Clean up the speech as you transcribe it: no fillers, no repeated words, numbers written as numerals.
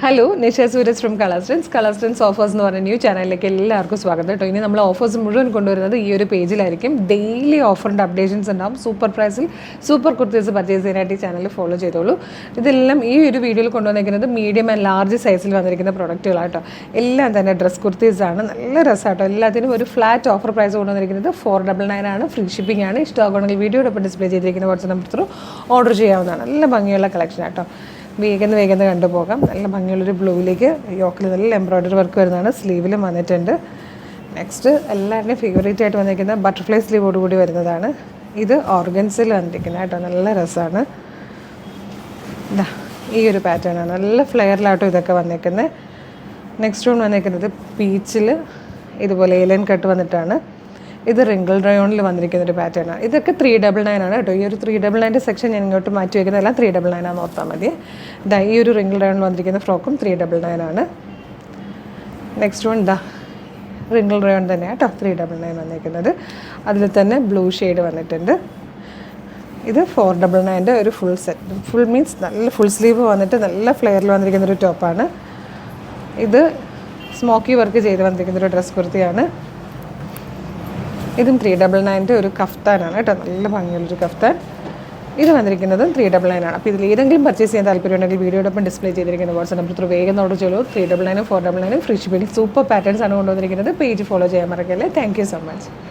Hello Nisha Sooraj from കളർസ്റ്റൻസ് offers എന്ന് പറഞ്ഞ ന്യൂ ചാനലിലേക്ക് എല്ലാവർക്കും സ്വാഗതം കേട്ടോ. ഇനി നമ്മൾ ഓഫേഴ്സ് മുഴുവൻ കൊണ്ടുവരുന്നത് ഈ ഒരു പേജിലായിരിക്കും. ഡെയിലി ഓഫറിൻ്റെ അപ്ഡേഷൻസ് ഉണ്ടാവും. സൂപ്പർ പ്രൈസിൽ സൂപ്പർ കുർത്തീസ് പർച്ചേസ് ചെയ്യാനായിട്ട് ഈ ചാനൽ ഫോളോ ചെയ്തോളൂ. ഇതെല്ലാം ഈ ഒരു വീഡിയോയിൽ കൊണ്ടുവന്നിരിക്കുന്നത് മീഡിയം ആൻഡ് ലാർജ് സൈസിൽ വന്നിരിക്കുന്ന പ്രൊഡക്റ്റുകളാട്ടോ. എല്ലാം തന്നെ ഡ്രസ് കുർത്തീസാണ്. നല്ല രസമാട്ടോ. എല്ലാത്തിനും ഒരു ഫ്ലാറ്റ് ഓഫർ പ്രൈസ് കൊണ്ടുവന്നിരിക്കുന്നത് 499 ആണ്. ഫ്രീ ഷിപ്പിംഗ് ആണ്. ഇഷ്ടമാണെങ്കിൽ വീഡിയോടൊപ്പം ഡിസ്പ്ലേ ചെയ്തിരിക്കുന്ന വാട്സ്ആപ്പ് നമ്പർ ത്രൂ ഓർഡർ ചെയ്യാവുന്നതാണ്. നല്ല ഭംഗിയുള്ള കളക്ഷൻ ആട്ടോ. വേഗം കണ്ടുപോകാം. നല്ല ഭംഗിയുള്ളൊരു ബ്ലൂവിലേക്ക് യോക്കിൽ നല്ല എംബ്രോയ്ഡറി വർക്ക് വരുന്നതാണ്. സ്ലീവിലും വന്നിട്ടുണ്ട്. നെക്സ്റ്റ് എല്ലാവരുടെയും ഫേവറേറ്റ് ആയിട്ട് വന്നിരിക്കുന്ന ബട്ടർഫ്ലൈ സ്ലീവോട് കൂടി വരുന്നതാണ്. ഇത് ഓർഗൻസിൽ വന്നിരിക്കുന്നത് കേട്ടോ. നല്ല രസമാണ്. ഇതാ ഈ ഒരു പാറ്റേൺ ആണ്. നല്ല ഫ്ലെയറിലാട്ടോ ഇതൊക്കെ വന്നിരിക്കുന്നത്. നെക്സ്റ്റ് വൺ വന്നിരിക്കുന്നത് പീച്ചിൽ ഇതുപോലെ ഏലൻ കട്ട് വന്നിട്ടാണ്. ഇത് റിങ്കിൾ റയോണിൽ വന്നിരിക്കുന്ന ഒരു പാറ്റേൺ ആണ്. ഇതൊക്കെ 399 ആണ് കേട്ടോ. ഈ ഒരു 399 സെക്ഷൻ ഞാൻ ഇങ്ങോട്ട് മാറ്റി വയ്ക്കുന്നതെല്ലാം 399 ആണെന്ന് ഓർത്താൽ മതി. ഇതാ ഈ ഒരു റിങ്കിൾ റയോണിൽ വന്നിരിക്കുന്ന ഫ്രോക്കും 399 ആണ്. നെക്സ്റ്റ് വൺ ഇതാ റിങ്കിൾ റയോൺ തന്നെയാണ് കേട്ടോ 399 വന്നിരിക്കുന്നത്. അതിൽ തന്നെ ബ്ലൂ ഷെയ്ഡ് വന്നിട്ടുണ്ട്. ഇത് 499 ഒരു ഫുൾ സെറ്റ്. ഫുൾ മീൻസ് നല്ല ഫുൾ സ്ലീവ് വന്നിട്ട് നല്ല ഫ്ലെയറിൽ വന്നിരിക്കുന്ന ഒരു ടോപ്പാണ്. ഇത് സ്മോക്കി വർക്ക് ചെയ്ത് വന്നിരിക്കുന്ന ഒരു ഡ്രസ് കുർത്തിയാണ്. ഇതും 399 ഒരു കഫ്താനാണ് കേട്ടോ. നല്ല ഭംഗിയുള്ളൊരു കഫ്താൻ. ഇത് വന്നിരിക്കുന്നതും 399 ആണ്. അപ്പോൾ ഇതിൽ ഏതെങ്കിലും പർച്ചേസ് ചെയ്യാൻ താല്പര്യമുണ്ടെങ്കിൽ വീഡിയോടൊപ്പം ഡിസ്പ്ലേ ചെയ്തിരിക്കുന്ന വാട്സ്ആപ്പ് നമ്പർ ത്രൂ വേഗം ഓർഡർ ചെയ്യൂ. 399 499 ഫ്രീ ഷിപ്പിംഗ് സൂപ്പർ പാറ്റേൺസ് ആണ് കൊണ്ടുവന്നിരിക്കുന്നത്. പേജ് ഫോളോ ചെയ്യാൻ മറക്കല്ലേ. Thank you so much.